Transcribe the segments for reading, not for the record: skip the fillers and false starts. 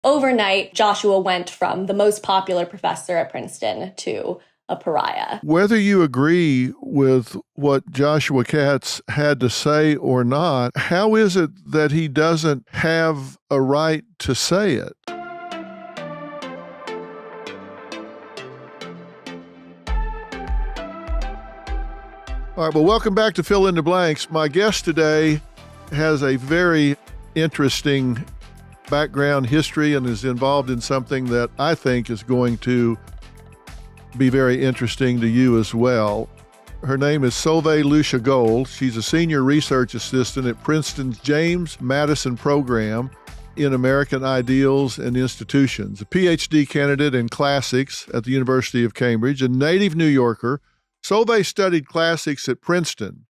overnight, Joshua went from the most popular professor at Princeton to a pariah. Whether you agree with what Joshua Katz had to say or not, how is it that he doesn't have a right to say it? All right, well, welcome back to Fill in the Blanks. My guest today has a very interesting background history and is involved in something that I think is going to be very interesting to you as well. Her name is Solvay Lucia Gold. She's a senior research assistant at Princeton's James Madison program in American Ideals and Institutions, a PhD candidate in classics at the University of Cambridge, a native New Yorker. Solvay studied classics at Princeton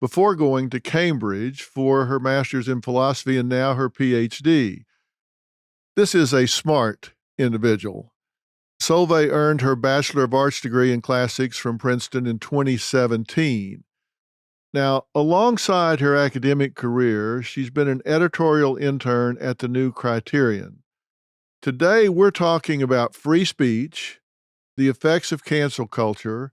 before going to Cambridge for her master's in philosophy and now her PhD. This is a smart individual. Solvay earned her Bachelor of Arts degree in classics from Princeton in 2017. Now, alongside her academic career, she's been an editorial intern at the New Criterion. Today, we're talking about free speech, the effects of cancel culture,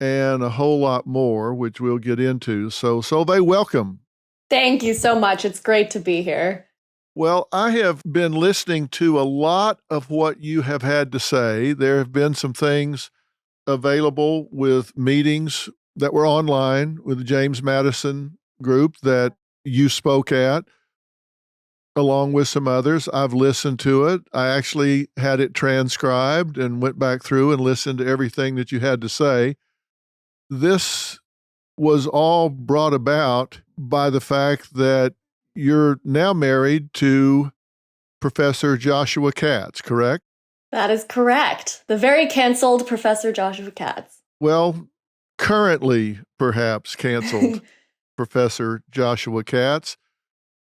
and a whole lot more, which we'll get into. So, Solvay, welcome. Thank you so much. It's great to be here. Well, I have been listening to a lot of what you have had to say. There have been some things available with meetings that were online with the James Madison group that you spoke at, along with some others. I've listened to it. I actually had it transcribed and went back through and listened to everything that you had to say. This was all brought about by the fact that you're now married to Professor Joshua Katz, correct? That is correct. The very canceled Professor Joshua Katz. Well, currently perhaps canceled Professor Joshua Katz.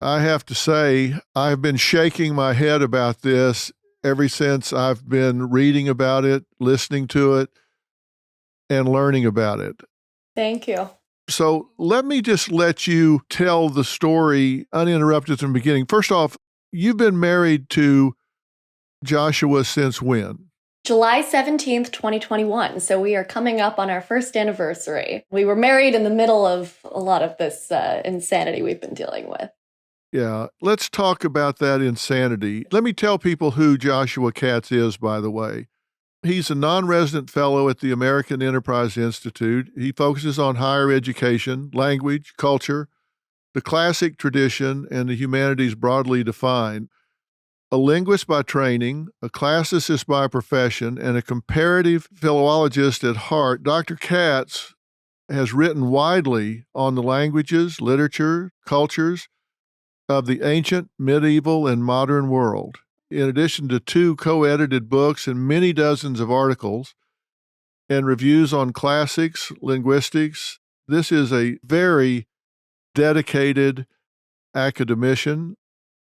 I have to say, I've been shaking my head about this ever since I've been reading about it, listening to it, and learning about it. Thank you. So let me just let you tell the story uninterrupted from the beginning. First off, you've been married to Joshua since when? July 17th, 2021. So we are coming up on our first anniversary. We were married in the middle of a lot of this insanity we've been dealing with. Yeah, let's talk about that insanity. Let me tell people who Joshua Katz is, by the way. He's a non-resident fellow at the American Enterprise Institute. He focuses on higher education, language, culture, the classic tradition, and the humanities broadly defined. A linguist by training, a classicist by profession, and a comparative philologist at heart, Dr. Katz has written widely on the languages, literature, cultures of the ancient, medieval, and modern world. In addition to 2 co-edited books and many dozens of articles and reviews on classics, linguistics, this is a very dedicated academician.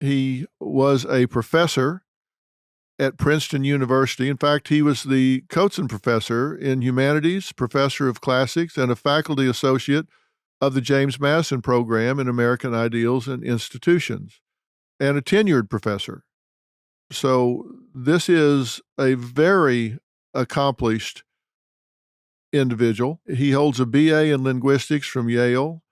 He was a professor at Princeton University. In fact, he was the Coatzin Professor in Humanities, Professor of Classics, and a faculty associate of the James Madison Program in American Ideals and Institutions, and a tenured professor. So this is a very accomplished individual. He holds a BA in linguistics from Yale,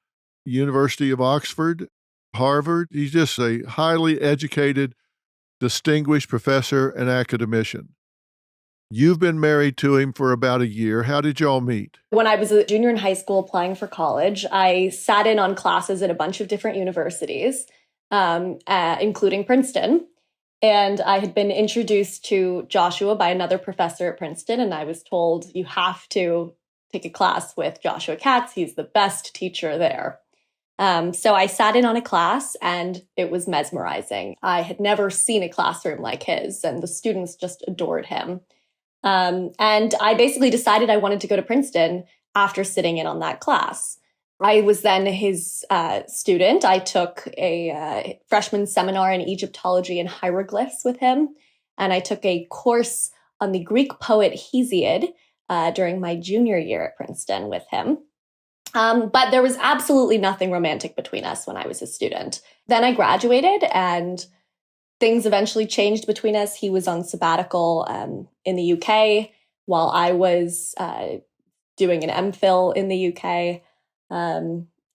University of Oxford, Harvard. He's just a highly educated, distinguished professor and academician. You've been married to him for about a year. How did y'all meet? When I was a junior in high school applying for college, I sat in on classes at a bunch of different universities, including Princeton. And I had been introduced to Joshua by another professor at Princeton, and I was told, you have to take a class with Joshua Katz. He's the best teacher there. So I sat in on a class, and it was mesmerizing. I had never seen a classroom like his, and the students just adored him. And I basically decided I wanted to go to Princeton after sitting in on that class. I was then his student. I took a freshman seminar in Egyptology and hieroglyphs with him, and I took a course on the Greek poet Hesiod during my junior year at Princeton with him. But there was absolutely nothing romantic between us when I was a student. Then I graduated, and things eventually changed between us. He was on sabbatical in the UK while I was doing an MPhil in the UK.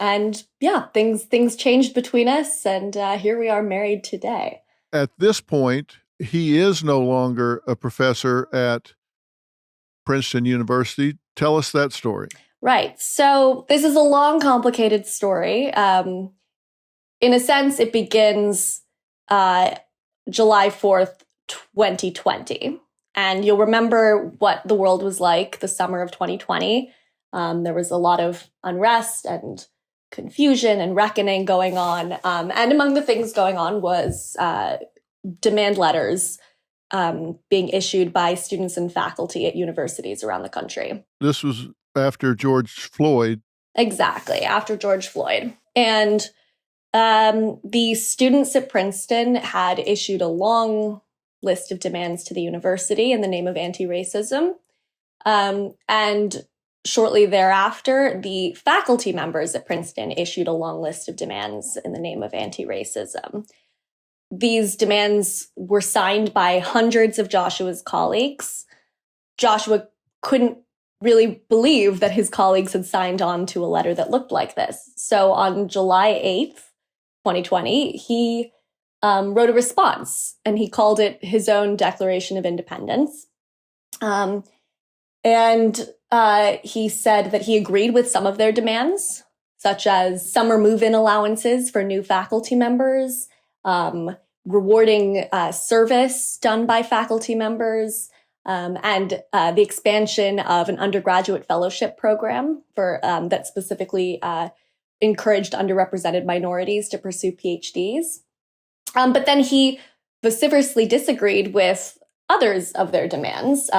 And yeah, things changed between us, and here we are married today. At this point, he is no longer a professor at Princeton University. Tell us that story. Right. So this is a long, complicated story. In a sense, it begins July 4th, 2020. And you'll remember what the world was like the summer of 2020. There was a lot of unrest and confusion and reckoning going on. And among the things going on was demand letters being issued by students and faculty at universities around the country. This was after George Floyd. Exactly, after George Floyd. And the students at Princeton had issued a long list of demands to the university in the name of anti-racism. And shortly thereafter, the faculty members at Princeton issued a long list of demands in the name of anti-racism. These demands were signed by hundreds of Joshua's colleagues. Joshua couldn't really believe that his colleagues had signed on to a letter that looked like this. So on July 8th, 2020, he wrote a response, and he called it his own Declaration of Independence. And he said that he agreed with some of their demands, such as summer move-in allowances for new faculty members, rewarding service done by faculty members, and the expansion of an undergraduate fellowship program for that specifically encouraged underrepresented minorities to pursue PhDs. But then he vociferously disagreed with others of their demands,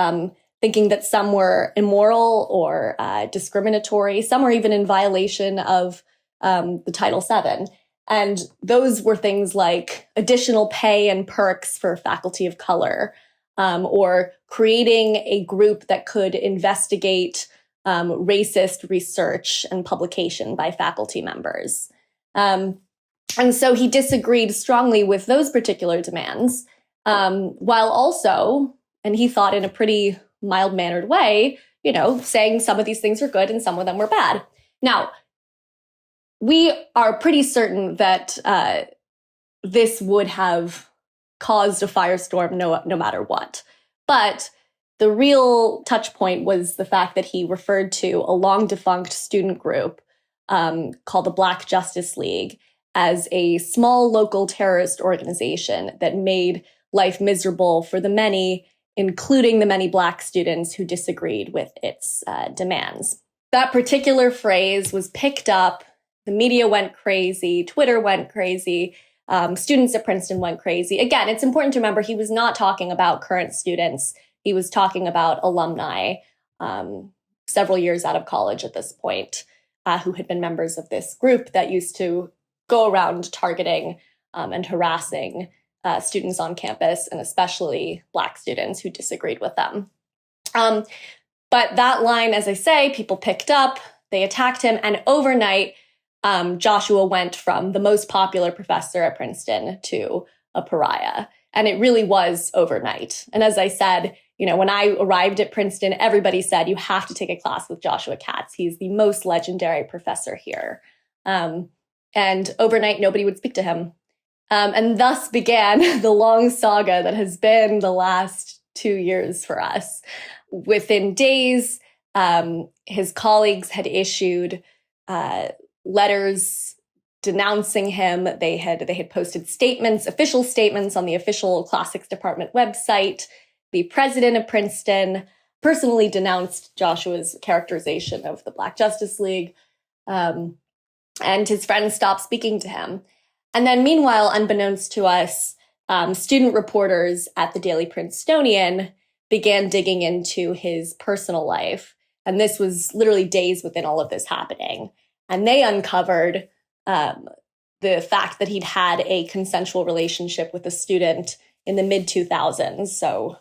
thinking that some were immoral or discriminatory. Some were even in violation of the Title VII. And those were things like additional pay and perks for faculty of color, or creating a group that could investigate racist research and publication by faculty members. And so he disagreed strongly with those particular demands, while also, and he thought in a pretty mild-mannered way, saying some of these things were good and some of them were bad. Now, we are pretty certain that this would have caused a firestorm no matter what. But the real touch point was the fact that he referred to a long-defunct student group called the Black Justice League as a small local terrorist organization that made life miserable for the many, including the many Black students who disagreed with its demands. That particular phrase was picked up. The media went crazy. Twitter went crazy. Students at Princeton went crazy. Again, it's important to remember he was not talking about current students. He was talking about alumni several years out of college at this point who had been members of this group that used to go around targeting and harassing students on campus, and especially Black students who disagreed with them. But that line, as I say, people picked up, they attacked him, and overnight, Joshua went from the most popular professor at Princeton to a pariah. And it really was overnight. And as I said, when I arrived at Princeton, everybody said, you have to take a class with Joshua Katz. He's the most legendary professor here. And overnight, nobody would speak to him. And thus began the long saga that has been the last 2 years for us. Within days, his colleagues had issued letters denouncing him. They had posted statements, official statements on the official classics department website. The president of Princeton personally denounced Joshua's characterization of the Black Justice League. And his friends stopped speaking to him. And then meanwhile, unbeknownst to us, student reporters at the Daily Princetonian began digging into his personal life. And this was literally days within all of this happening. And they uncovered the fact that he'd had a consensual relationship with a student in the mid-2000s, so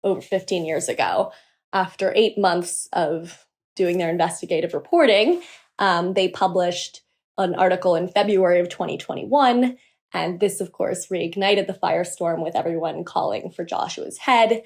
over 15 years ago. After 8 months of doing their investigative reporting, they published an article in February of 2021 And this, of course, reignited the firestorm with everyone calling for Joshua's head.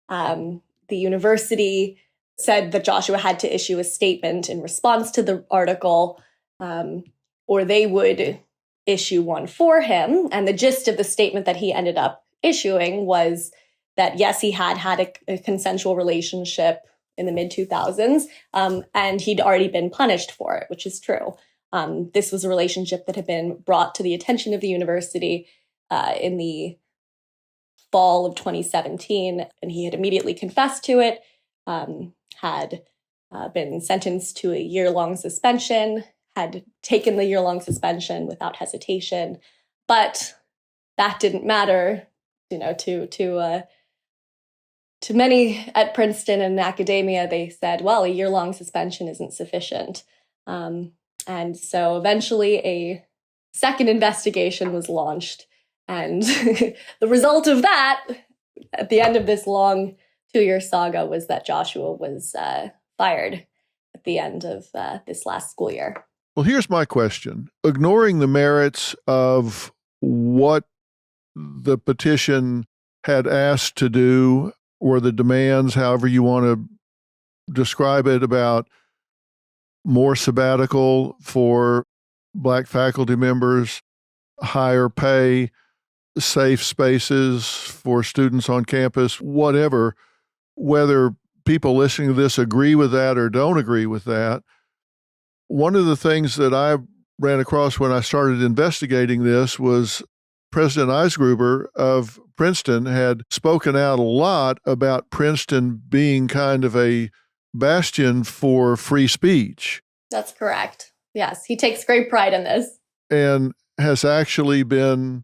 The university said that Joshua had to issue a statement in response to the article, or they would issue one for him. And the gist of the statement that he ended up issuing was that, yes, he had a consensual relationship in the mid-2000s, and he'd already been punished for it, which is true. This was a relationship that had been brought to the attention of the university in the fall of 2017, and he had immediately confessed to it, had been sentenced to a year-long suspension, had taken the year-long suspension without hesitation. But that didn't matter, to many at Princeton and academia. They said, well, a year-long suspension isn't sufficient. And so eventually a second investigation was launched. And the result of that, at the end of this long 2-year saga, was that Joshua was fired at the end of this last school year. Well, here's my question. Ignoring the merits of what the petition had asked to do, or the demands, however you want to describe it, about more sabbatical for Black faculty members, higher pay, safe spaces for students on campus, whatever, whether people listening to this agree with that or don't agree with that. One of the things that I ran across when I started investigating this was President Eisgruber of Princeton had spoken out a lot about Princeton being kind of a bastion for free speech. That's correct. Yes, he takes great pride in this. And has actually been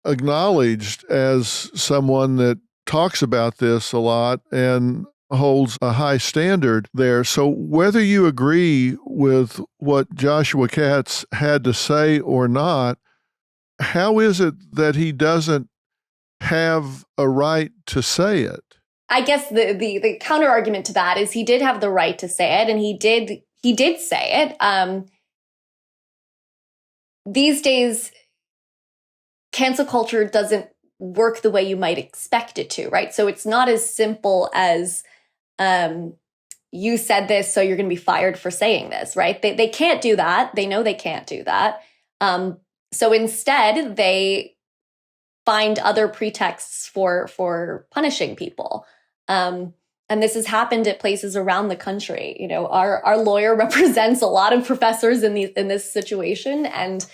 acknowledged as someone that talks about this a lot and holds a high standard there. So whether you agree with what Joshua Katz had to say or not, how is it that he doesn't have a right to say it? I guess the counter argument to that is he did have the right to say it, and he did say it. These days, cancel culture doesn't work the way you might expect it to, right? So it's not as simple as you said this, so you're going to be fired for saying this, right? They can't do that. They know they can't do that. So instead, they find other pretexts for punishing people. And this has happened at places around the country. You know, our lawyer represents a lot of professors in this situation, and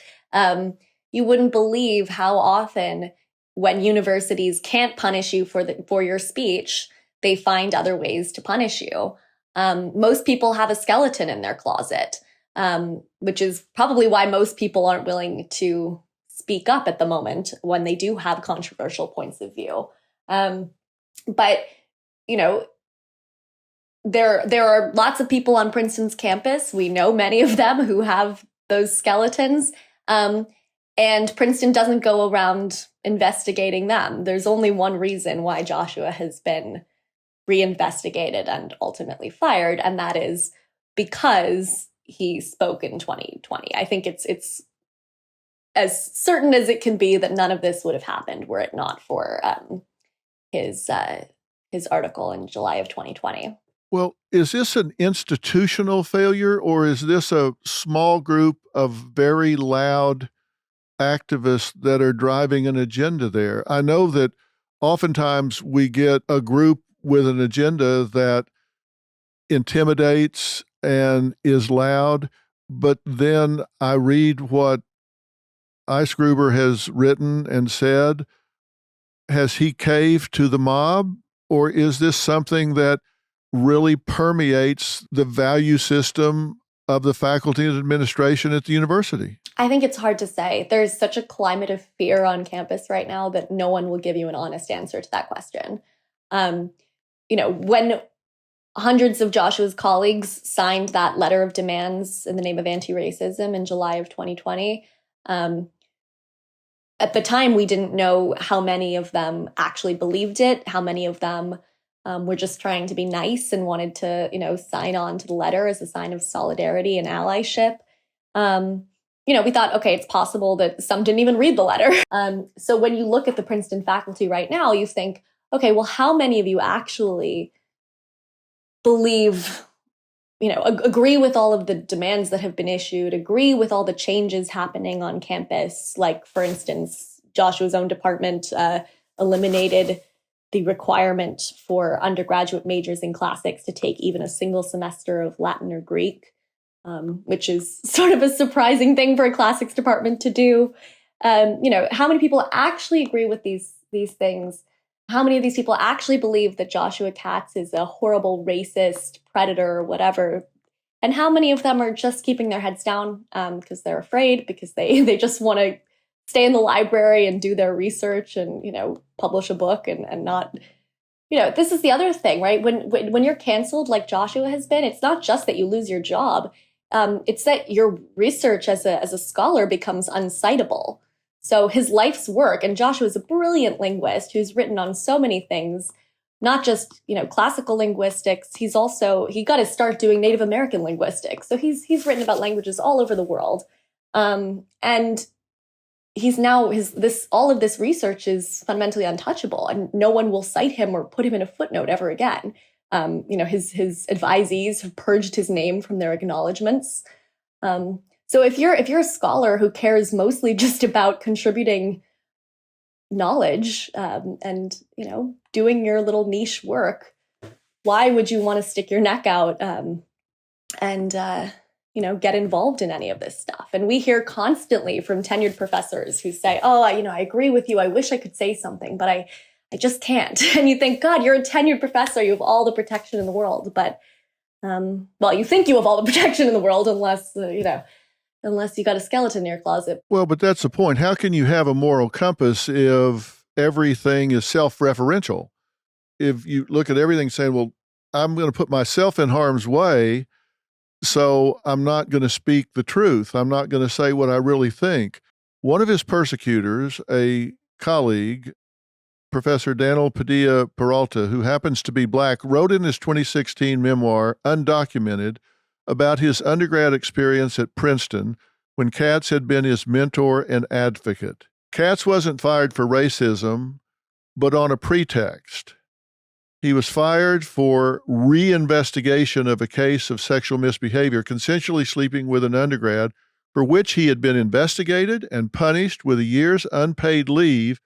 you wouldn't believe how often, when universities can't punish you for your speech, they find other ways to punish you. Most people have a skeleton in their closet, which is probably why most people aren't willing to speak up at the moment when they do have controversial points of view. But, you know, there are lots of people on Princeton's campus. We know many of them who have those skeletons. And Princeton doesn't go around investigating them. There's only one reason why Joshua has been reinvestigated and ultimately fired, and that is because he spoke in 2020. I think it's as certain as it can be that none of this would have happened were it not for his article in July of 2020. Well, is this an institutional failure, or is this a small group of very loud activists that are driving an agenda there? I know that oftentimes we get a group with an agenda that intimidates and is loud, but then I read what Eisgruber has written and said. Has he caved to the mob, or is this something that really permeates the value system of the faculty and administration at the university? I think it's hard to say. There's such a climate of fear on campus right now that no one will give you an honest answer to that question. You know, when hundreds of Joshua's colleagues signed that letter of demands in the name of anti-racism in July of 2020, at the time, we didn't know how many of them actually believed it, how many of them were just trying to be nice and wanted to, you know, sign on to the letter as a sign of solidarity and allyship. we thought, okay, it's possible that some didn't even read the letter. So when you look at the Princeton faculty right now, you think, okay, well, how many of you actually believe, agree with all of the demands that have been issued, agree with all the changes happening on campus? Like, for instance, Joshua's own department eliminated the requirement for undergraduate majors in classics to take even a single semester of Latin or Greek, which is sort of a surprising thing for a classics department to do. How many people actually agree with these things? How many of these people actually believe that Joshua Katz is a horrible racist predator or whatever? And how many of them are just keeping their heads down because they're afraid, because they just want to stay in the library and do their research and, publish a book and not, this is the other thing, right? When you're canceled like Joshua has been, it's not just that you lose your job. It's that your research as a scholar becomes uncitable. So his life's work, and Joshua is a brilliant linguist who's written on so many things, not just, classical linguistics. He got to start doing Native American linguistics. So he's written about languages all over the world. And he's now all of this research is fundamentally untouchable, and no one will cite him or put him in a footnote ever again. His advisees have purged his name from their acknowledgments. So if you're a scholar who cares mostly just about contributing knowledge and doing your little niche work, why would you want to stick your neck out and get involved in any of this stuff? And we hear constantly from tenured professors who say, "Oh, I agree with you. I wish I could say something, but I just can't." And you think, God, you're a tenured professor. You have all the protection in the world, but you think you have all the protection in the world, unless you got a skeleton in your closet. Well, but that's the point. How can you have a moral compass if everything is self-referential? If you look at everything saying, well, I'm going to put myself in harm's way, so I'm not going to speak the truth. I'm not going to say what I really think. One of his persecutors, a colleague, Professor Daniel Padilla Peralta, who happens to be Black, wrote in his 2016 memoir, Undocumented, about his undergrad experience at Princeton when Katz had been his mentor and advocate. Katz wasn't fired for racism, but on a pretext. He was fired for reinvestigation of a case of sexual misbehavior, consensually sleeping with an undergrad, for which he had been investigated and punished with a year's unpaid leave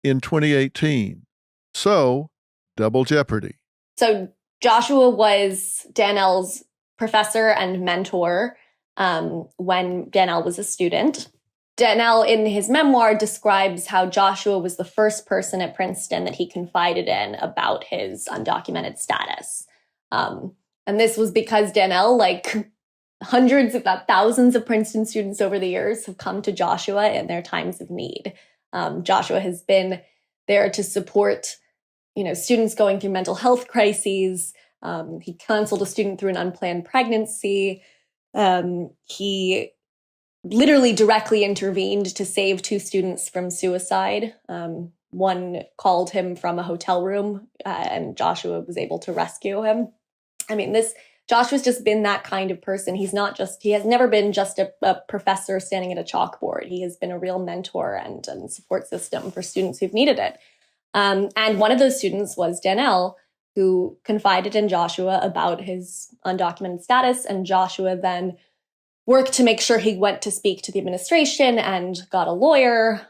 in 2018. So, double jeopardy. So Joshua was Danelle's professor and mentor when Danelle was a student. Danelle, in his memoir, describes how Joshua was the first person at Princeton that he confided in about his undocumented status. And this was because Danelle, like hundreds, if not thousands of Princeton students over the years, have come to Joshua in their times of need. Joshua has been there to support, students going through mental health crises. He counseled a student through an unplanned pregnancy. He literally directly intervened to save two students from suicide. One called him from a hotel room, and Joshua was able to rescue him. Joshua's just been that kind of person. He has never been just a professor standing at a chalkboard. He has been a real mentor and support system for students who've needed it. And one of those students was Danelle, who confided in Joshua about his undocumented status, and Joshua then worked to make sure he went to speak to the administration and got a lawyer.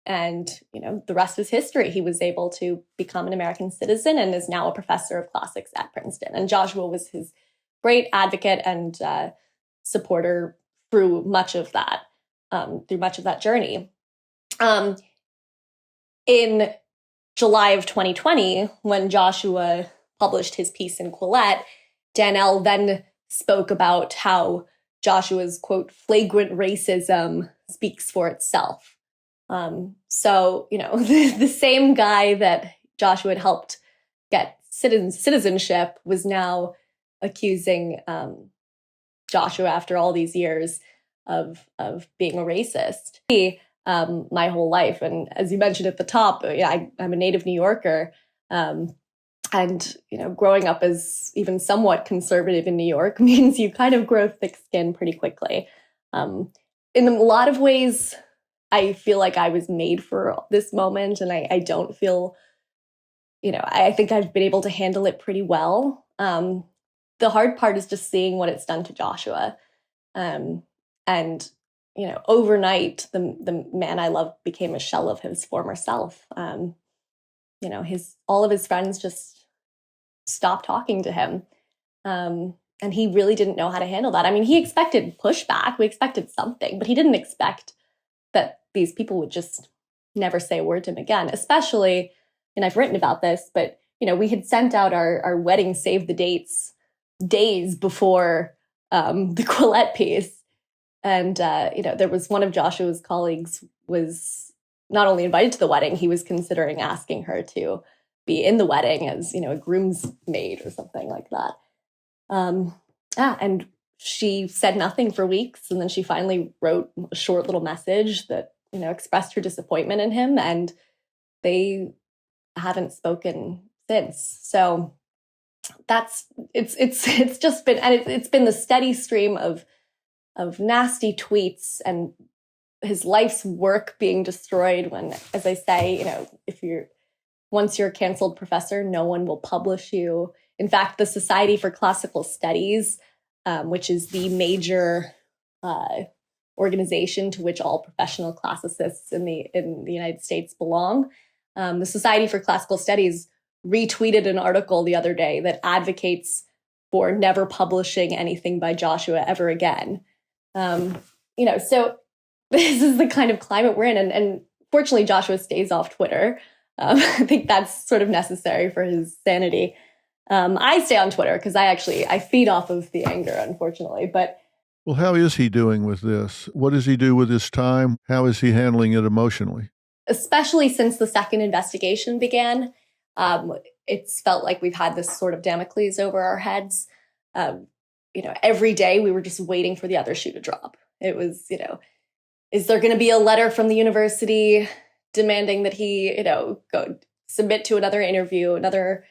And the rest is history. He was able to become an American citizen and is now a professor of classics at Princeton. And Joshua was his great advocate and supporter through much of that journey. In July of 2020, when Joshua published his piece in Quillette, Danelle then spoke about how Joshua's, quote, flagrant racism speaks for itself. The same guy that Joshua had helped get citizenship was now accusing Joshua after all these years of being a racist. My whole life, and as you mentioned at the top, I'm a native New Yorker, and growing up as even somewhat conservative in New York means you kind of grow thick skin pretty quickly. in a lot of ways, I feel like I was made for this moment, and I don't feel, I think I've been able to handle it pretty well. The hard part is just seeing what it's done to Joshua. And, overnight, the man I love became a shell of his former self. All of his friends just stopped talking to him. And he really didn't know how to handle that. I mean, he expected pushback. We expected something, but he didn't expect that these people would just never say a word to him again, especially, and I've written about this, but, we had sent out our wedding save the dates days before the Quillette piece. And, there was one of Joshua's colleagues was not only invited to the wedding, he was considering asking her to be in the wedding as, a groomsmaid or something like that. And she said nothing for weeks. And then she finally wrote a short little message that, expressed her disappointment in him. And they haven't spoken since. So it's just been, and it's been the steady stream of nasty tweets and his life's work being destroyed when, as I say, once you're a canceled professor, no one will publish you. In fact, the Society for Classical Studies, which is the major organization to which all professional classicists in the United States belong, the Society for Classical Studies retweeted an article the other day that advocates for never publishing anything by Joshua ever again. So this is the kind of climate we're in. And fortunately, Joshua stays off Twitter. I think that's sort of necessary for his sanity. I stay on Twitter because I feed off of the anger, unfortunately. But well, how is he doing with this? What does he do with his time? How is he handling it emotionally? Especially since the second investigation began, it's felt like we've had this sort of Damocles over our heads. Every day we were just waiting for the other shoe to drop. It was, is there going to be a letter from the university demanding that he, go submit to another interview, another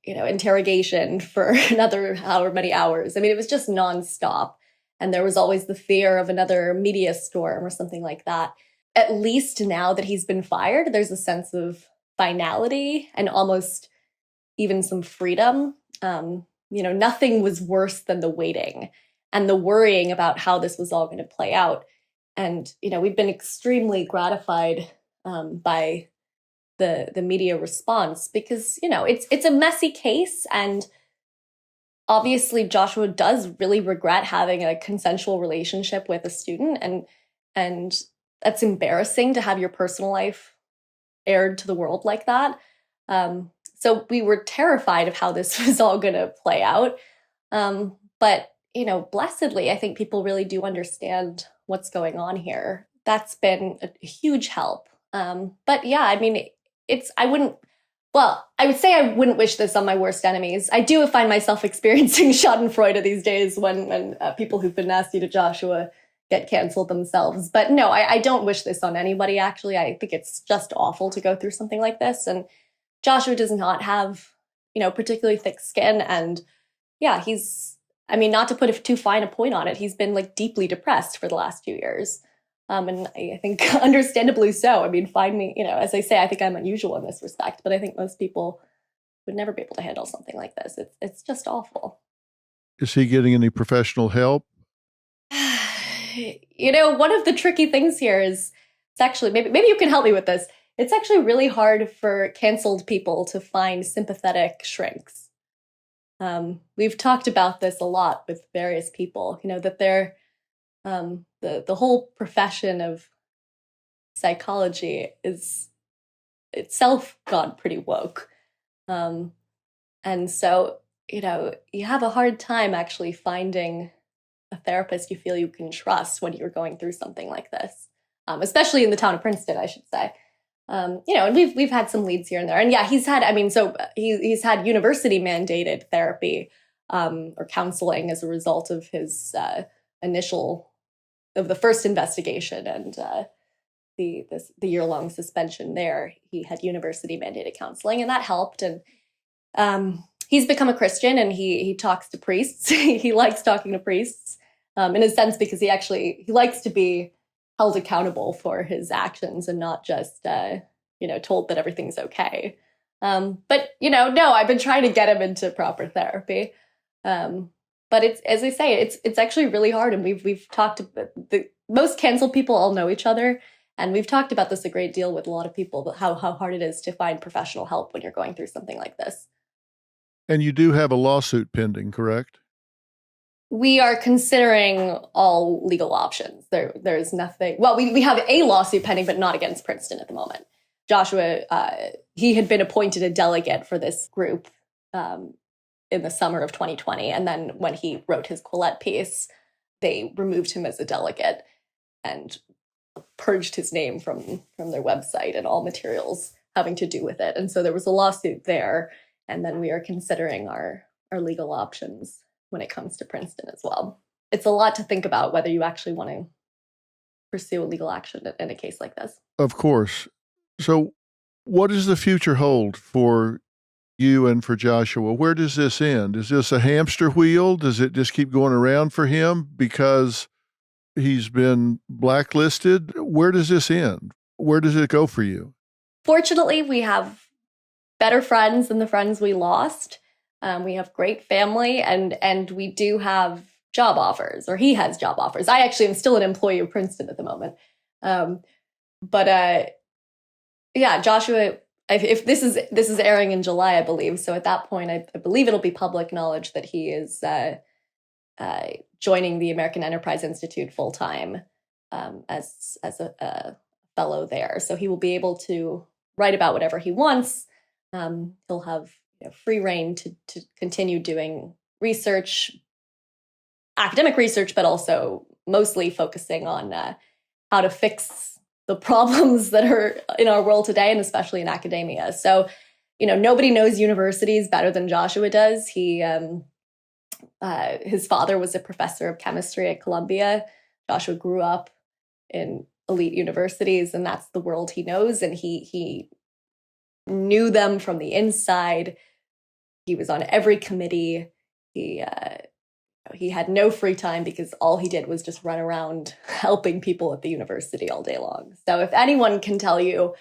interrogation for another however many hours? I mean, it was just nonstop. And there was always the fear of another media storm or something like that. At least now that he's been fired, there's a sense of finality and almost even some freedom. Nothing was worse than the waiting and the worrying about how this was all going to play out. And, we've been extremely gratified by the media response because, it's a messy case. And obviously Joshua does really regret having a consensual relationship with a student. And that's embarrassing to have your personal life aired to the world like that. So we were terrified of how this was all going to play out. But, blessedly, I think people really do understand what's going on here. That's been a huge help. But yeah, I mean, I would say I wouldn't wish this on my worst enemies. I do find myself experiencing schadenfreude these days when people who've been nasty to Joshua get canceled themselves. But no, I don't wish this on anybody, actually. I think it's just awful to go through something like this. And Joshua does not have, particularly thick skin. And yeah, not to put too fine a point on it, he's been deeply depressed for the last few years. And I think understandably so. I mean, find me, as I say, I think I'm unusual in this respect, but I think most people would never be able to handle something like this. It's just awful. Is he getting any professional help? One of the tricky things here is it's actually, maybe you can help me with this. It's actually really hard for canceled people to find sympathetic shrinks. We've talked about this a lot with various people, that they're, the whole profession of psychology is itself gone pretty woke. And so, you have a hard time actually finding a therapist you feel you can trust when you're going through something like this, especially in the town of Princeton, I should say. And we've had some leads here and there. And yeah, he's had university mandated therapy or counseling as a result of his of the first investigation and the year-long suspension there. He had university mandated counseling, and that helped. And he's become a Christian, and he talks to priests. He likes talking to priests. in a sense, because he likes to be held accountable for his actions and not just, told that everything's okay. But, no, I've been trying to get him into proper therapy. But it's, as I say, it's actually really hard. And we've talked about most canceled people all know each other. And we've talked about this a great deal with a lot of people, about how hard it is to find professional help when you're going through something like this. And you do have a lawsuit pending, correct? We are considering all legal options. There's nothing. Well, we have a lawsuit pending, but not against Princeton at the moment. Joshua, he had been appointed a delegate for this group in the summer of 2020. And then when he wrote his Quillette piece, they removed him as a delegate and purged his name from their website and all materials having to do with it. And so there was a lawsuit there. And then we are considering our legal options when it comes to Princeton as well. It's a lot to think about whether you actually want to pursue a legal action in a case like this. Of course. So what does the future hold for you and for Joshua? Where does this end? Is this a hamster wheel? Does it just keep going around for him because he's been blacklisted? Where does this end? Where does it go for you? Fortunately, we have better friends than the friends we lost. We have great family, and we do have job offers, or he has job offers. I actually am still an employee of Princeton at the moment. Joshua, if this is airing in July, I believe. So at that point, I believe it'll be public knowledge that he is joining the American Enterprise Institute full time as a fellow there. So he will be able to write about whatever he wants. He'll have free reign to continue doing research, academic research, but also mostly focusing on how to fix the problems that are in our world today, and especially in academia. So, nobody knows universities better than Joshua does. His father was a professor of chemistry at Columbia. Joshua grew up in elite universities, and that's the world he knows. And he knew them from the inside. He was on every committee. He had no free time because all he did was just run around helping people at the university all day long. So if anyone can tell you,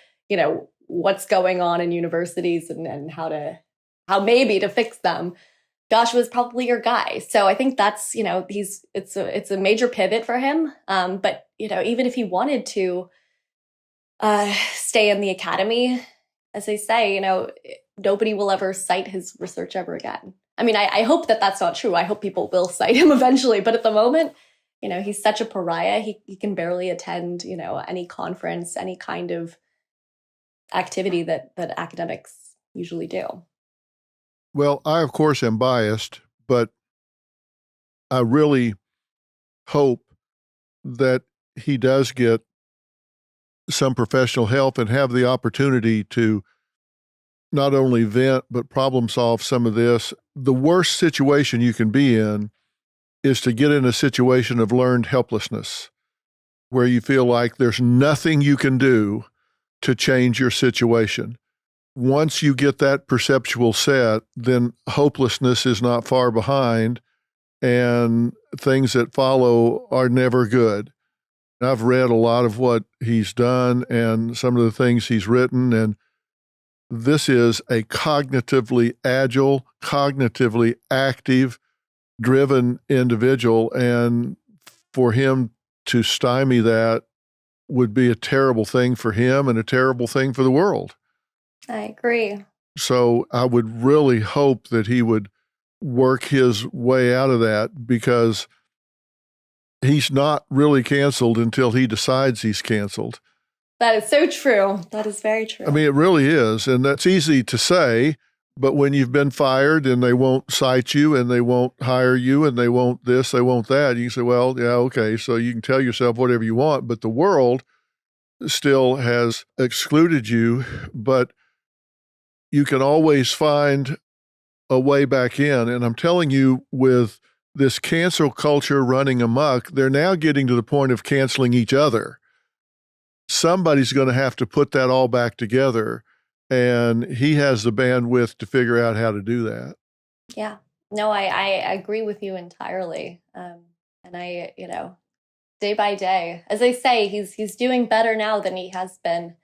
what's going on in universities and how maybe to fix them, Joshua's probably your guy. So I think that's, it's a major pivot for him. But, even if he wanted to stay in the academy, as they say, nobody will ever cite his research ever again. I mean, I hope that that's not true. I hope people will cite him eventually. But at the moment, he's such a pariah. He can barely attend, any conference, any kind of activity that academics usually do. Well, I, of course, am biased, but I really hope that he does get some professional help and have the opportunity to not only vent, but problem solve some of this. The worst situation you can be in is to get in a situation of learned helplessness, where you feel like there's nothing you can do to change your situation. Once you get that perceptual set, then hopelessness is not far behind, and things that follow are never good. I've read a lot of what he's done and some of the things he's written, and this is a cognitively agile, cognitively active, driven individual, and for him to stymie that would be a terrible thing for him and a terrible thing for the world. I agree. So I would really hope that he would work his way out of that, because he's not really canceled until he decides he's canceled. That is so true. That is very true. I mean, it really is. And that's easy to say, but when you've been fired and they won't cite you and they won't hire you and they won't this, they won't that, you can say, well, yeah, okay. So you can tell yourself whatever you want, but the world still has excluded you, but you can always find a way back in. And I'm telling you, with this cancel culture running amok, they're now getting to the point of canceling each other. Somebody's going to have to put that all back together, and he has the bandwidth to figure out how to do that. Yeah. No, I agree with you entirely. And day by day, as I say, he's doing better now than he has been.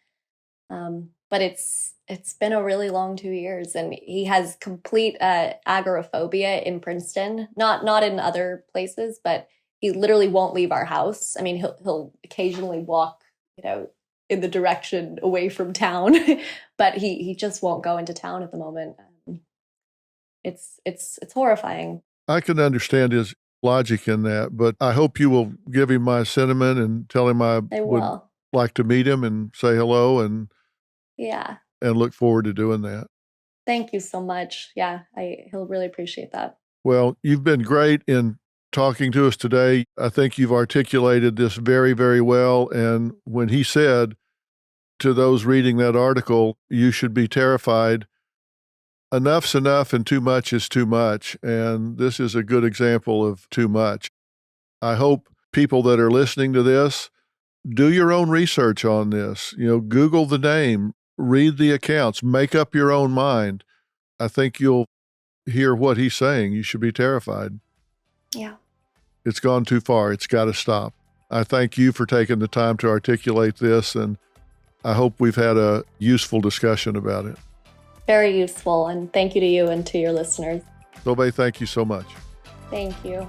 But it's been a really long 2 years, and he has complete agoraphobia in Princeton, not in other places, but he literally won't leave our house. I mean, he'll occasionally walk, in the direction away from town, but he just won't go into town at the moment. It's horrifying. I can understand his logic in that, but I hope you will give him my sentiment and tell him I would like to meet him and say hello and look forward to doing that. Thank you so much. Yeah, he'll really appreciate that. Well, you've been great in talking to us today. I think you've articulated this very, very well. And when he said to those reading that article, you should be terrified, enough's enough and too much is too much. And this is a good example of too much. I hope people that are listening to this, do your own research on this. Google the name, read the accounts, make up your own mind. I think you'll hear what he's saying. You should be terrified. Yeah. It's gone too far. It's got to stop. I thank you for taking the time to articulate this, and I hope we've had a useful discussion about it. Very useful, and thank you to you and to your listeners. Solvay, thank you so much. Thank you.